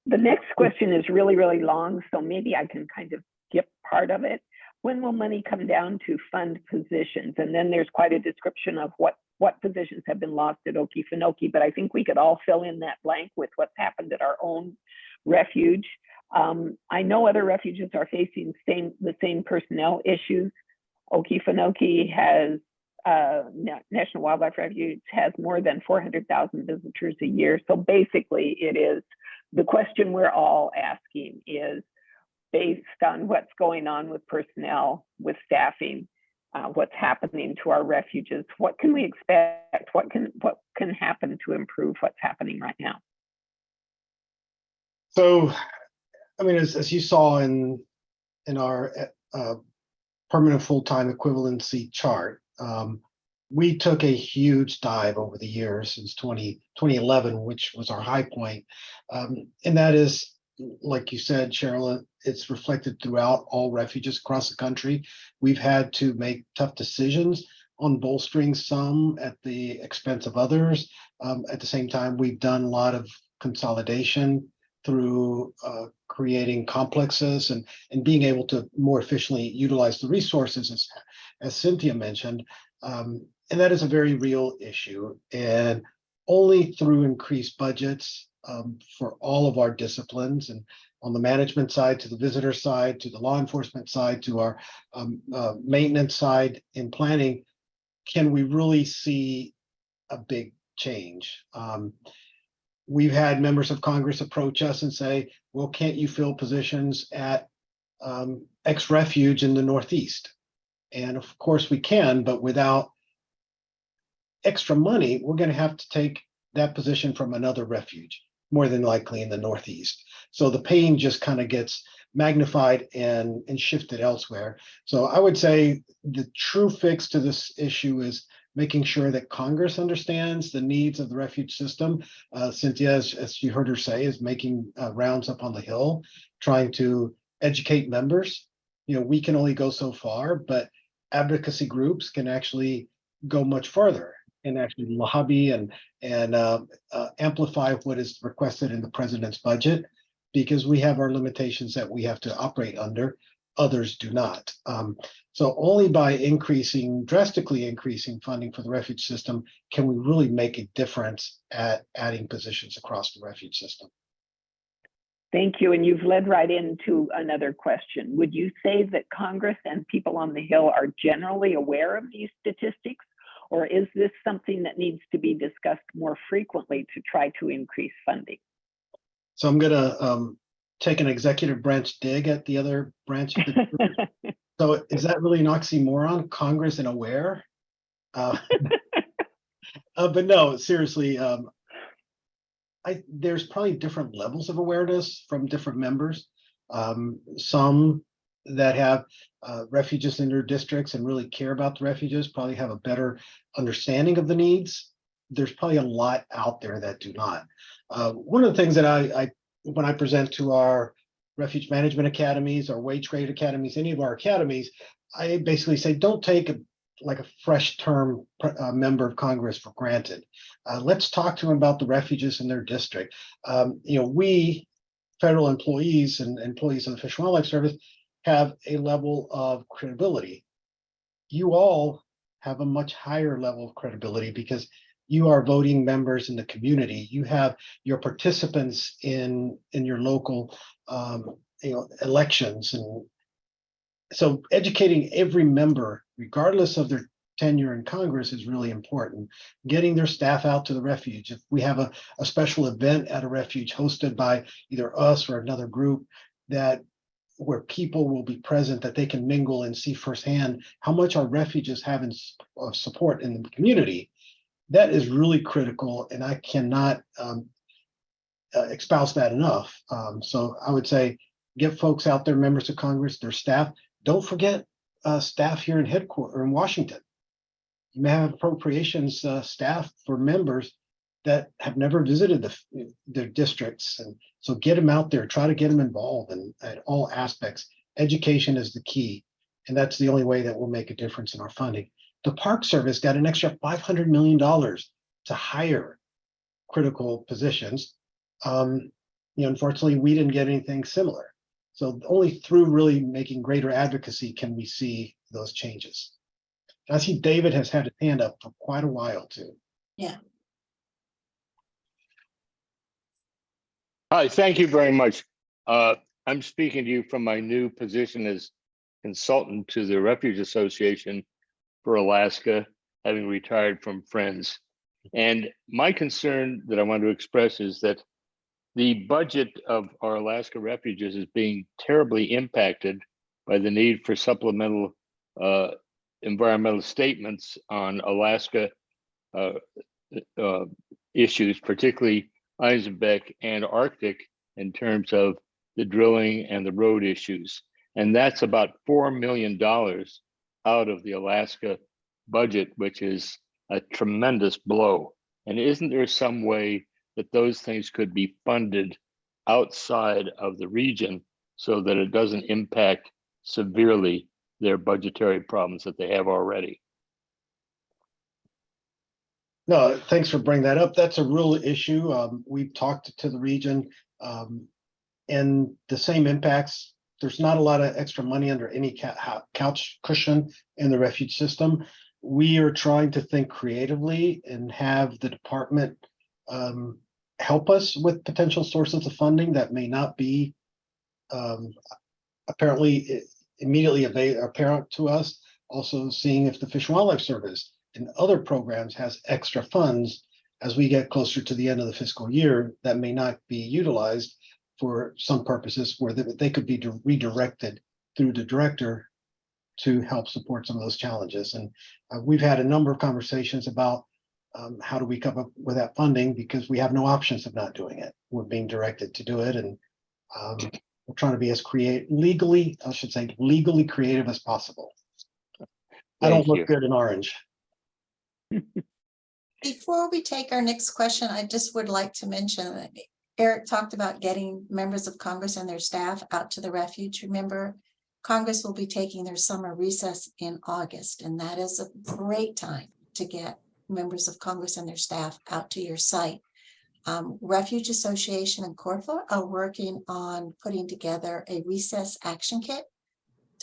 The next question is really, really long, so maybe I can kind of skip part of it. When will money come down to fund positions? And then there's quite a description of what positions have been lost at Okefenokee, but I think we could all fill in that blank with what's happened at our own refuge. I know other refuges are facing the same personnel issues. Okefenokee has, National Wildlife Refuge has more than 400,000 visitors a year. So basically it is, the question we're all asking is, based on what's going on with personnel, with staffing, what's happening to our refuges, what can we expect? What can happen to improve what's happening right now? So, I mean, as you saw in our permanent full-time equivalency chart, we took a huge dive over the years since 2011, which was our high point. And that is, like you said, Cheryl, it's reflected throughout all refuges across the country. We've had to make tough decisions on bolstering some at the expense of others. At the same time, we've done a lot of consolidation through creating complexes and being able to more efficiently utilize the resources, as Cynthia mentioned. And that is a very real issue. And only through increased budgets for all of our disciplines, and on the management side, to the visitor side, to the law enforcement side, to our maintenance side in planning, can we really see a big change. We've had members of Congress approach us and say, well, can't you fill positions at X Refuge in the Northeast? And of course we can, but without extra money, we're going to have to take that position from another refuge, more than likely in the Northeast. So the pain just kind of gets magnified and shifted elsewhere. So I would say the true fix to this issue is making sure that Congress understands the needs of the refuge system. Cynthia, as you heard her say, is making rounds up on the Hill, trying to educate members. You know, we can only go so far, but advocacy groups can actually go much farther and actually lobby and amplify what is requested in the president's budget, because we have our limitations that we have to operate under. Others do not. So only by drastically increasing funding for the refuge system can we really make a difference at adding positions across the refuge system. Thank you. And you've led right into another question. Would you say that Congress and people on the Hill are generally aware of these statistics, or is this something that needs to be discussed more frequently to try to increase funding? So I'm going to take an executive branch dig at the other branch. So is that really an oxymoron, Congress and aware? But no, seriously, there's probably different levels of awareness from different members. Some that have refuges in their districts and really care about the refuges probably have a better understanding of the needs. There's probably a lot out there that do not. One of the things that when I present to our refuge management academies or wage grade academies, any of our academies, I basically say, don't take a fresh term member of Congress for granted. Let's talk to them about the refuges in their district. We federal employees and employees of the Fish and Wildlife Service have a level of credibility. You all have a much higher level of credibility because you are voting members in the community. You have your participants in your local elections. And so educating every member, regardless of their tenure in Congress, is really important. Getting their staff out to the refuge. If we have a special event at a refuge hosted by either us or another group, where people will be present, that they can mingle and see firsthand how much our refuges have in support in the community, that is really critical, and I cannot espouse that enough. So I would say, get folks out there, members of Congress, their staff. Don't forget staff here in headquarters in Washington. You may have appropriations staff for members that have never visited their districts, and so get them out there. Try to get them involved in all aspects. Education is the key, and that's the only way that will make a difference in our funding. The Park Service got an extra $500 million to hire critical positions. Unfortunately, we didn't get anything similar. So only through really making greater advocacy can we see those changes. I see David has had his hand up for quite a while too. Yeah. Hi, thank you very much. I'm speaking to you from my new position as consultant to the Refuge Association for Alaska, having retired from Friends. And my concern that I want to express is that the budget of our Alaska refuges is being terribly impacted by the need for supplemental environmental statements on Alaska issues, particularly Eisenbeck and Arctic, in terms of the drilling and the road issues. And that's about $4 million out of the Alaska budget, which is a tremendous blow. And isn't there some way that those things could be funded outside of the region so that it doesn't impact severely their budgetary problems that they have already? No, thanks for bringing that up. That's a real issue. We've talked to the region, and the same impacts. There's not a lot of extra money under any couch cushion in the refuge system. We are trying to think creatively and have the department help us with potential sources of funding that may not be apparently immediately apparent to us. Also seeing if the Fish and Wildlife Service and other programs has extra funds as we get closer to the end of the fiscal year that may not be utilized for some purposes where they could be redirected through the director to help support some of those challenges. And we've had a number of conversations about how do we come up with that funding, because we have no options of not doing it. We're being directed to do it, and we're trying to be as legally creative as possible. I don't look good in orange. Before we take our next question, I just would like to mention that Eric talked about getting members of Congress and their staff out to the refuge. Remember, Congress will be taking their summer recess in August, and that is a great time to get members of Congress and their staff out to your site. Refuge Association and Corfa are working on putting together a recess action kit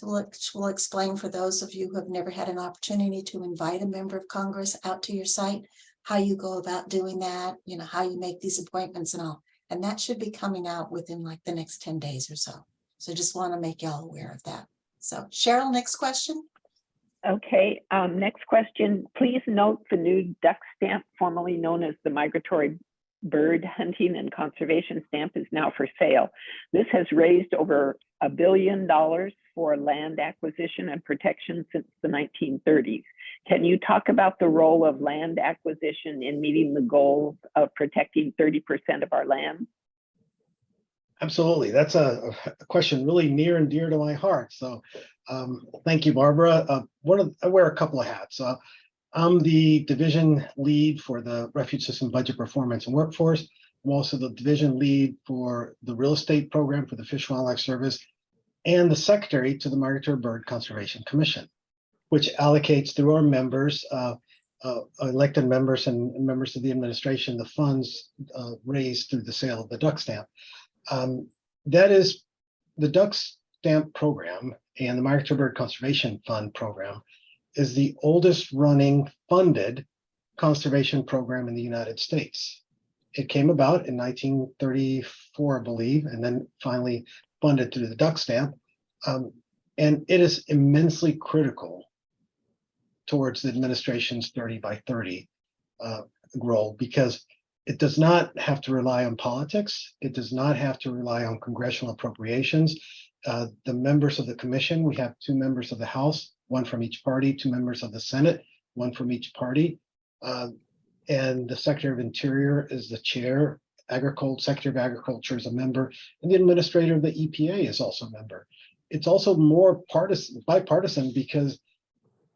will explain for those of you who have never had an opportunity to invite a member of Congress out to your site, how you go about doing that, you know, how you make these appointments and all. And that should be coming out within like the next 10 days or so. So just want to make y'all aware of that. So Cheryl, next question. Okay, next question. Please note the new duck stamp, formerly known as the Migratory Bird Hunting and Conservation Stamp, is now for sale. This has raised over $1 billion for land acquisition and protection since the 1930s. Can you talk about the role of land acquisition in meeting the goals of protecting 30% of our land? Absolutely. That's a question really near and dear to my heart. So thank you, Barbara. I wear a couple of hats. I'm the division lead for the Refuge System Budget Performance and Workforce. I'm also the division lead for the real estate program for the Fish and Wildlife Service, and the secretary to the Migratory Bird Conservation Commission, which allocates through our members, elected members and members of the administration, the funds raised through the sale of the duck stamp. That is the duck stamp program, and the Migratory Bird Conservation Fund program is the oldest running funded conservation program in the United States. It came about in 1934, I believe, and then finally funded through the duck stamp. And it is immensely critical towards the administration's 30 by 30 role, because it does not have to rely on politics. It does not have to rely on congressional appropriations. The members of the commission, we have 2 members of the House, 1 from each party, 2 members of the Senate, 1 from each party. And the Secretary of Interior is the chair. Secretary of Agriculture is a member, and the administrator of the EPA is also a member. It's also more bipartisan, because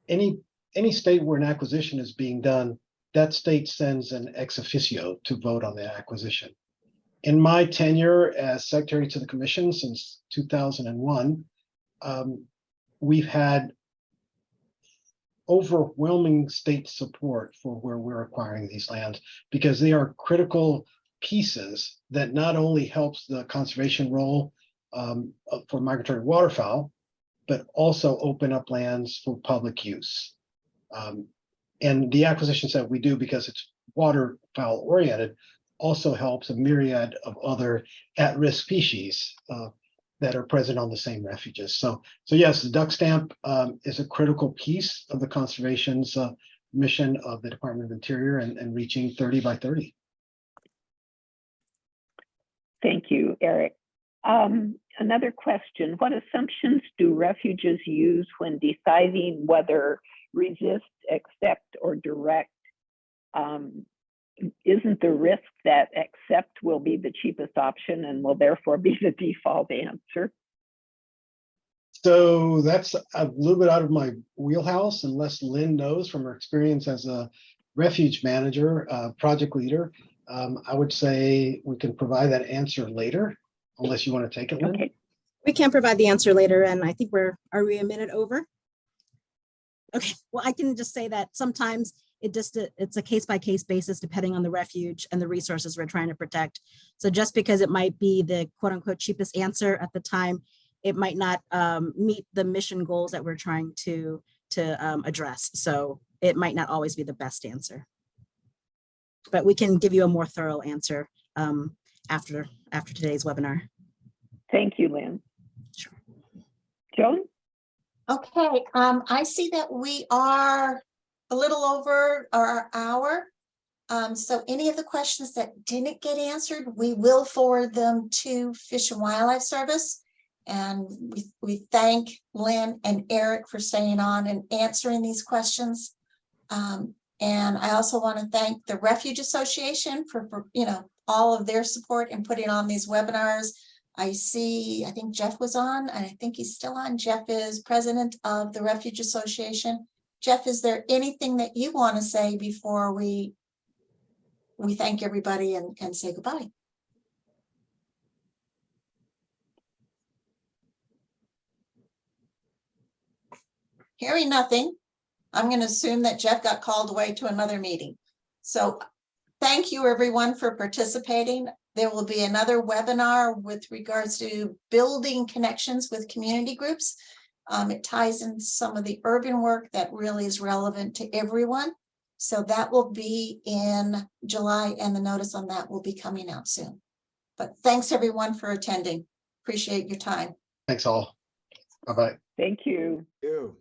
any state where an acquisition is being done, that state sends an ex officio to vote on the acquisition. In my tenure as secretary to the commission since 2001, we've had overwhelming state support for where we're acquiring these lands, because they are critical pieces that not only helps the conservation role for migratory waterfowl, but also open up lands for public use. And the acquisitions that we do, because it's waterfowl oriented, also helps a myriad of other at-risk species that are present on the same refuges. So yes, the duck stamp is a critical piece of the conservation's mission of the Department of Interior and reaching 30 by 30. Thank you, Eric. Another question: what assumptions do refuges use when deciding whether resist, accept, or direct? Isn't the risk that accept will be the cheapest option and will therefore be the default answer? So that's a little bit out of my wheelhouse unless Lynn knows from her experience as a refuge manager, project leader. I would say we can provide that answer later, unless you want to take it, Lynn. Okay. We can provide the answer later, and I think are we a minute over? Okay, well, I can just say that sometimes it's a case-by-case basis depending on the refuge and the resources we're trying to protect. So just because it might be the quote unquote cheapest answer at the time, it might not meet the mission goals that we're trying to address. So it might not always be the best answer. But we can give you a more thorough answer after today's webinar. Thank you, Lynn. Sure. Joan? Okay, I see that we are a little over our hour. So any of the questions that didn't get answered, we will forward them to Fish and Wildlife Service. And we thank Lynn and Eric for staying on and answering these questions. And I also want to thank the Refuge Association for all of their support in putting on these webinars. I think Jeff was on, and I think he's still on. Jeff is president of the Refuge Association. Jeff, is there anything that you want to say before we thank everybody and say goodbye? Hearing nothing, I'm going to assume that Jeff got called away to another meeting. So thank you everyone for participating. There will be another webinar with regards to building connections with community groups. It ties in some of the urban work that really is relevant to everyone. So that will be in July, and the notice on that will be coming out soon. But thanks everyone for attending. Appreciate your time. Thanks all. Bye-bye. Thank you. You.